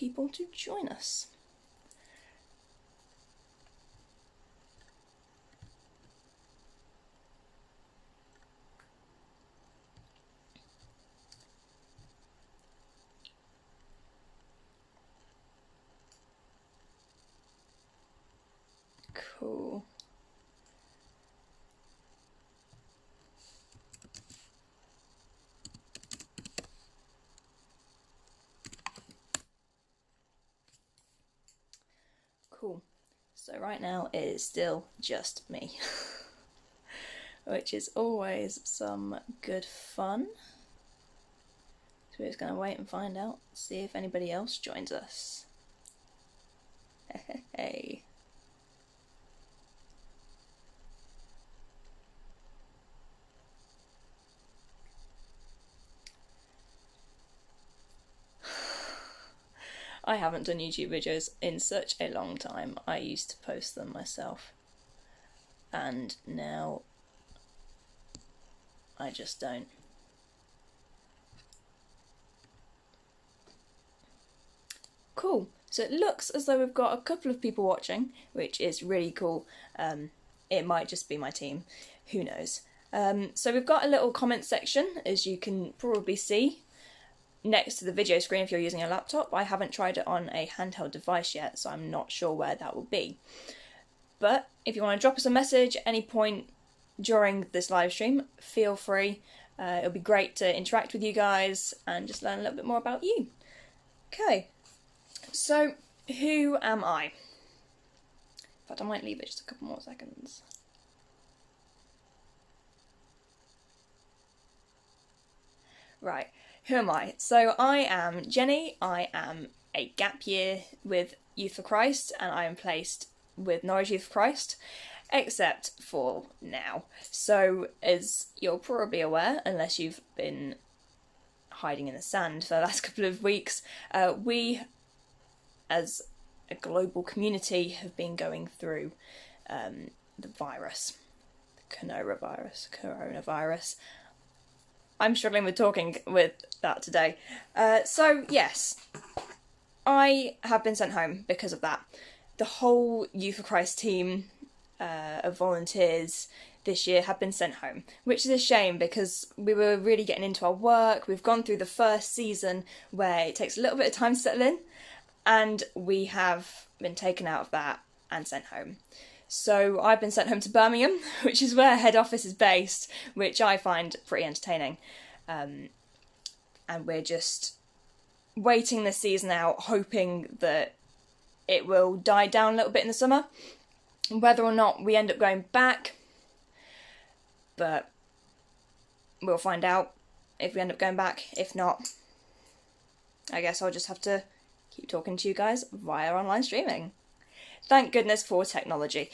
people to join us. Cool. Cool. So right now it is still just me, which is always some good fun. So we're just going to wait and find out, see if anybody else joins us. Hey. I haven't done YouTube videos in such a long time. I used to post them myself, and now I just don't. Cool. So it looks as though we've got a couple of people watching, which is really cool. It might just be my team, who knows. So we've got a little comment section, as you can probably see, next to the video screen if you're using a laptop. I haven't tried it on a handheld device yet, so I'm not sure where that will be. But if you want to drop us a message at any point during this live stream, feel free. It'll be great to interact with you guys and just learn a little bit more about you. Okay, so who am I? In fact, I might leave it just a couple more seconds. Right. Who am I? So I am Jenny. I am a gap year with Youth for Christ, and I am placed with Norwich Youth for Christ, except for now. So as you're probably aware, unless you've been hiding in the sand for the last couple of weeks, we as a global community have been going through the virus, the coronavirus. I'm struggling with talking with that today. So yes, I have been sent home because of that. The whole Youth for Christ team of volunteers this year have been sent home, which is a shame because we were really getting into our work. We've gone through the first season where it takes a little bit of time to settle in, and we have been taken out of that and sent home. So I've been sent home to Birmingham, which is where head office is based, which I find pretty entertaining. And we're just waiting this season out, hoping that it will die down a little bit in the summer. Whether or not we end up going back, but we'll find out if we end up going back. If not, I guess I'll just have to keep talking to you guys via online streaming. Thank goodness for technology.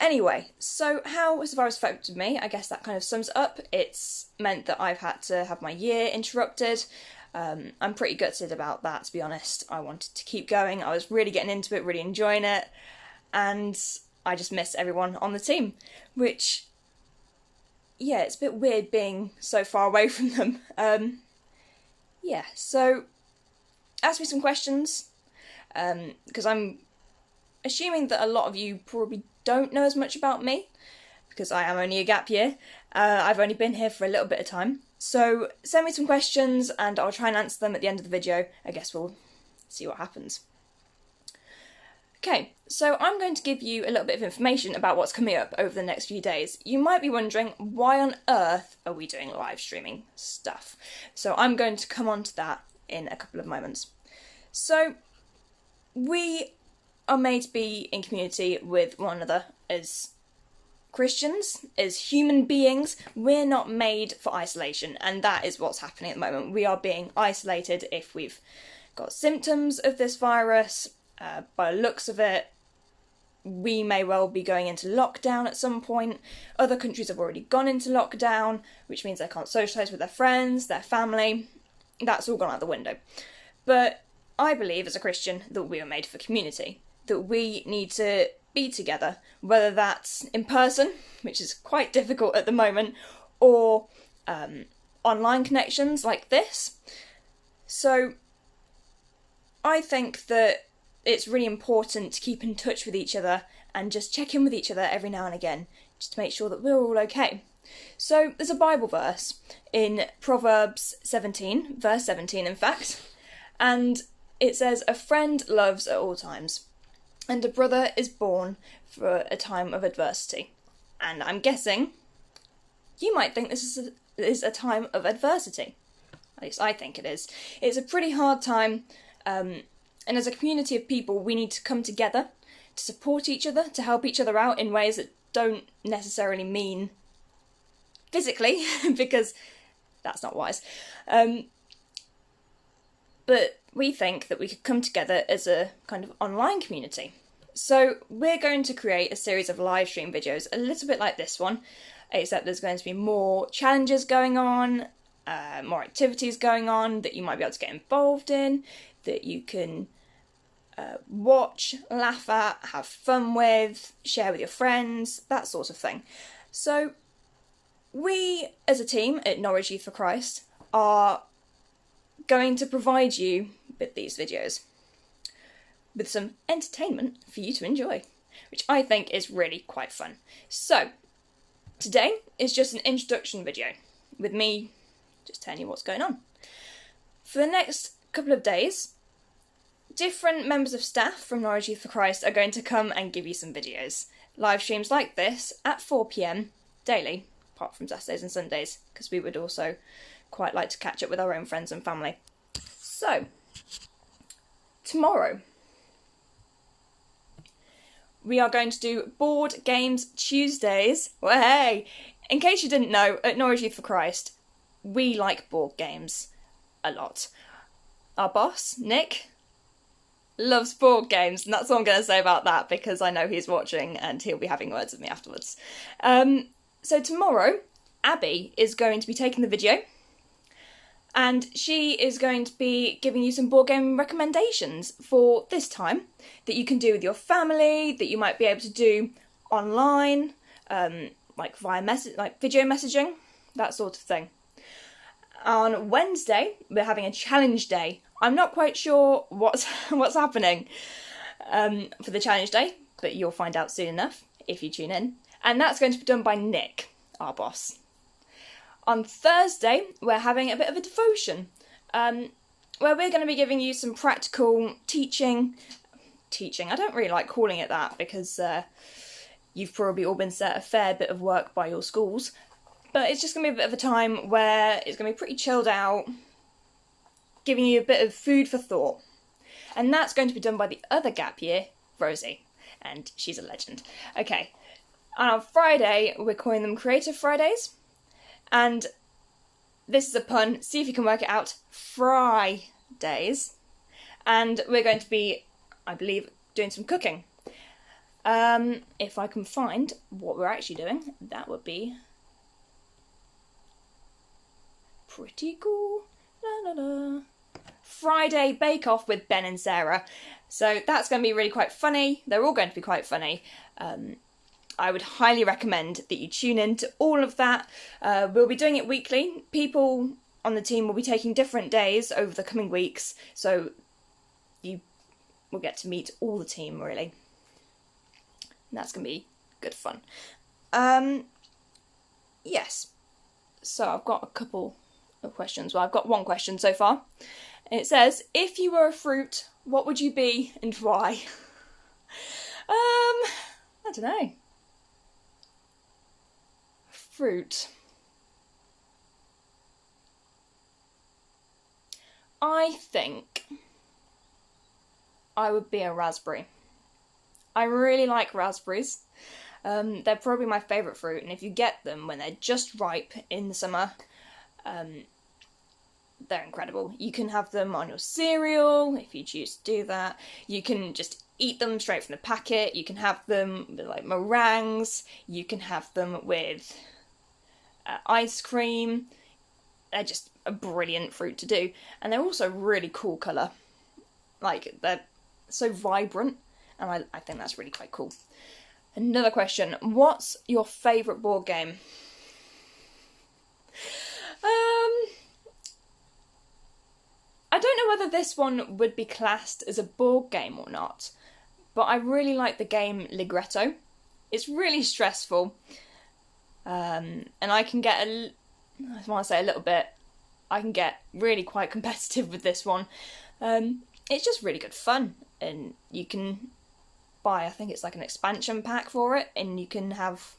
Anyway, so how has the virus affected me? I guess that kind of sums it up. It's meant that I've had to have my year interrupted. I'm pretty gutted about that, to be honest. I wanted to keep going. I was really getting into it, really enjoying it. And I just miss everyone on the team, which, yeah, it's a bit weird being so far away from them. Yeah, so ask me some questions, because I'm assuming that a lot of you probably don't know as much about me, because I am only a gap year. I've only been here for a little bit of time. So send me some questions and I'll try and answer them at the end of the video. I guess we'll see what happens. Okay, so I'm going to give you a little bit of information about what's coming up over the next few days. You might be wondering, why on earth are we doing live streaming stuff? So I'm going to come on to that in a couple of moments. So we are made to be in community with one another as Christians, as human beings. We're not made for isolation, and that is what's happening at the moment. We are being isolated if we've got symptoms of this virus. By the looks of it, we may well be going into lockdown at some point. Other countries have already gone into lockdown, which means they can't socialise with their friends, their family. That's all gone out the window. But I believe as a Christian that we are made for community, that we need to be together, whether that's in person, which is quite difficult at the moment, or online connections like this. So I think that it's really important to keep in touch with each other and just check in with each other every now and again, just to make sure that we're all okay. So there's a Bible verse in Proverbs 17, verse 17 in fact, and it says, "A friend loves at all times, and a brother is born for a time of adversity." And I'm guessing you might think this is a time of adversity. At least I think it is. It's a pretty hard time, and as a community of people, we need to come together to support each other, to help each other out in ways that don't necessarily mean physically, because that's not wise. But we think that we could come together as a kind of online community. So we're going to create a series of live stream videos, a little bit like this one, except there's going to be more challenges going on, more activities going on that you might be able to get involved in, that you can watch, laugh at, have fun with, share with your friends, that sort of thing. So we, as a team at Norwich Youth for Christ, are going to provide you with these videos, with some entertainment for you to enjoy, which I think is really quite fun. So, today is just an introduction video, with me just telling you what's going on. For the next couple of days, different members of staff from Norwich Youth for Christ are going to come and give you some videos. Live streams like this at 4 PM daily, apart from Saturdays and Sundays, because we would also quite like to catch up with our own friends and family. So, tomorrow, we are going to do Board Games Tuesdays. Well, hey, in case you didn't know, at Norwich Youth for Christ, we like board games a lot. Our boss, Nick, loves board games, and that's all I'm going to say about that, because I know he's watching and he'll be having words with me afterwards. So tomorrow, Abby is going to be taking the video, and she is going to be giving you some board game recommendations for this time that you can do with your family, that you might be able to do online, like via video messaging, that sort of thing. On Wednesday, we're having a challenge day. I'm not quite sure what's happening for the challenge day, but you'll find out soon enough if you tune in. And that's going to be done by Nick, our boss. On Thursday, we're having a bit of a devotion, where we're going to be giving you some practical teaching. I don't really like calling it that, because you've probably all been set a fair bit of work by your schools. But it's just going to be a bit of a time where it's going to be pretty chilled out, giving you a bit of food for thought. And that's going to be done by the other gap year, Rosie. And she's a legend. Okay. And on Friday, we're calling them Creative Fridays. And this is a pun, see if you can work it out, Fridays. And we're going to be, I believe, doing some cooking. If I can find what we're actually doing, that would be pretty cool. La la la. Friday Bake Off with Ben and Sarah. So that's going to be really quite funny. They're all going to be quite funny. I would highly recommend that you tune in to all of that. We'll be doing it weekly. People on the team will be taking different days over the coming weeks, so you will get to meet all the team, really. And that's going to be good fun. Yes. So I've got a couple of questions. Well, I've got one question so far. And it says, if you were a fruit, what would you be and why? I don't know. Fruit. I think I would be a raspberry. I really like raspberries. They're probably my favourite fruit, and if you get them when they're just ripe in the summer, they're incredible. You can have them on your cereal if you choose to do that. You can just eat them straight from the packet. You can have them with like meringues. You can have them with ice cream. They're just a brilliant fruit to do, and they're also really cool colour. Like, they're so vibrant, and I think that's really quite cool. Another question, what's your favourite board game? I don't know whether this one would be classed as a board game or not, but I really like the game Ligretto. It's really stressful, and I can get I want to say a little bit, I can get really quite competitive with this one. It's just really good fun, and you can buy, I think it's like an expansion pack for it, and you can have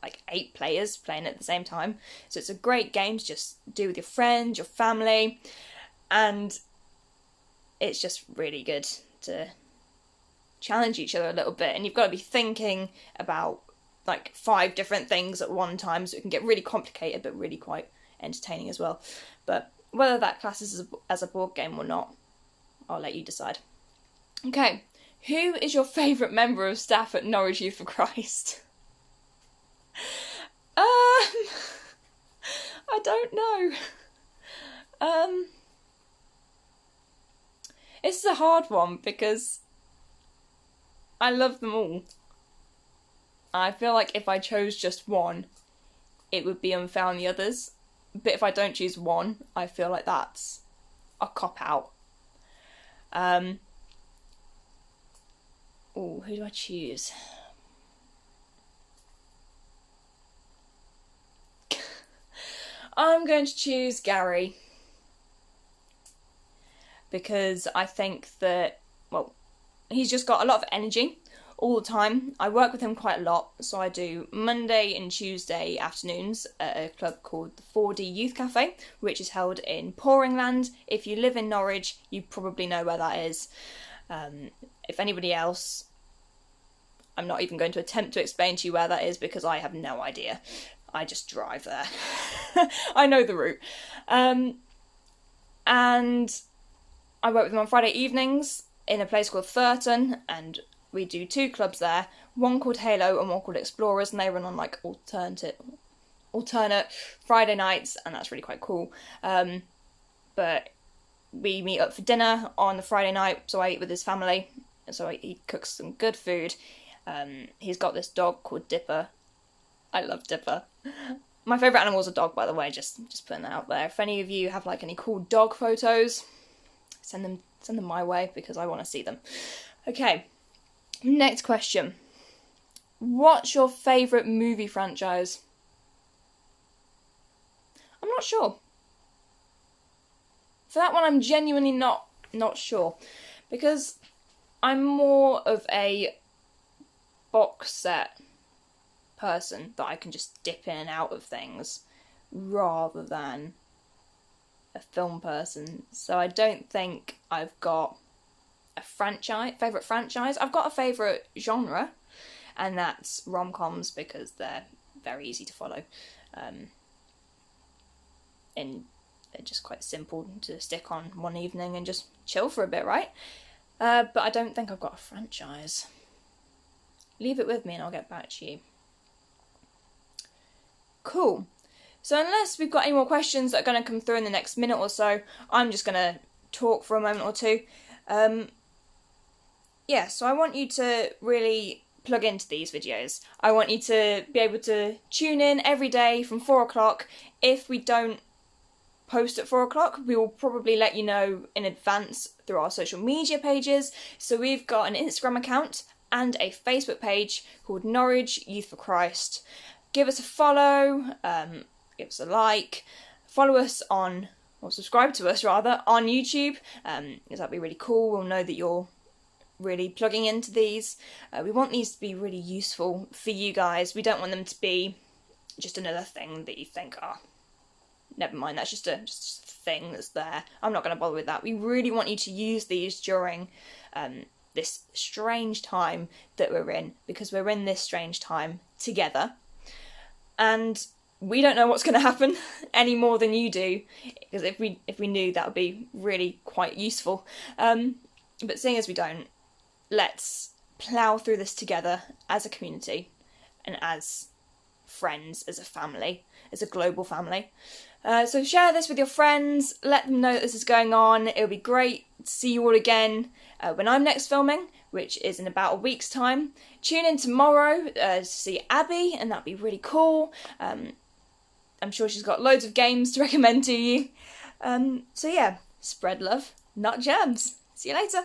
like 8 players playing at the same time. So it's a great game to just do with your friends, your family, and it's just really good to challenge each other a little bit. And you've got to be thinking about like 5 different things at one time, so it can get really complicated but really quite entertaining as well. But whether that classes as a board game or not, I'll let you decide. Okay, who is your favourite member of staff at Norwich Youth for Christ? I don't know. It's a hard one because I love them all. I feel like if I chose just one, it would be unfair on the others. But if I don't choose one, I feel like that's a cop-out. Who do I choose? I'm going to choose Gary. Because I think that, well, he's just got a lot of energy all the time. I work with him quite a lot, so I do Monday and Tuesday afternoons at a club called the 4D Youth Cafe, which is held in Poringland. If you live in Norwich, you probably know where that is. If anybody else, I'm not even going to attempt to explain to you where that is because I have no idea. I just drive there. I know the route. And I work with them on Friday evenings in a place called Thurton, and we do 2 clubs there, one called Halo and one called Explorers, and they run on like alternate Friday nights, and that's really quite cool. But we meet up for dinner on the Friday night, so I eat with his family, so he cooks some good food. He's got this dog called Dipper. I love Dipper. My favourite animal is a dog, by the way, just putting that out there. If any of you have like any cool dog photos, send them my way because I want to see them. Okay, next question. What's your favourite movie franchise? I'm not sure. For that one, I'm genuinely not sure. Because I'm more of a box set person that I can just dip in and out of things rather than a film person. So I don't think I've got a favourite franchise. I've got a favourite genre, and that's rom-coms because they're very easy to follow. And they're just quite simple to stick on one evening and just chill for a bit, right? But I don't think I've got a franchise. Leave it with me and I'll get back to you. Cool. So unless we've got any more questions that are going to come through in the next minute or so, I'm just going to talk for a moment or two. So I want you to really plug into these videos. I want you to be able to tune in every day from 4 o'clock. If we don't post at 4 o'clock, we will probably let you know in advance through our social media pages. So we've got an Instagram account and a Facebook page called Norwich Youth for Christ. Give us a follow, give us a like, follow us on, or subscribe to us rather, on YouTube, because that'd be really cool. We'll know that you're really plugging into these. We want these to be really useful for you guys. We don't want them to be just another thing that you think, never mind, that's just a thing that's there. I'm not going to bother with that. We really want you to use these during this strange time that we're in, because we're in this strange time together. And we don't know what's going to happen any more than you do, because if we knew, that would be really quite useful. But seeing as we don't, let's plough through this together as a community and as friends, as a family, as a global family. So share this with your friends, let them know that this is going on. It'll be great to see you all again when I'm next filming, which is in about a week's time. Tune in tomorrow to see Abby, and that'd be really cool. I'm sure she's got loads of games to recommend to you. So yeah, spread love, Nut germs. See you later.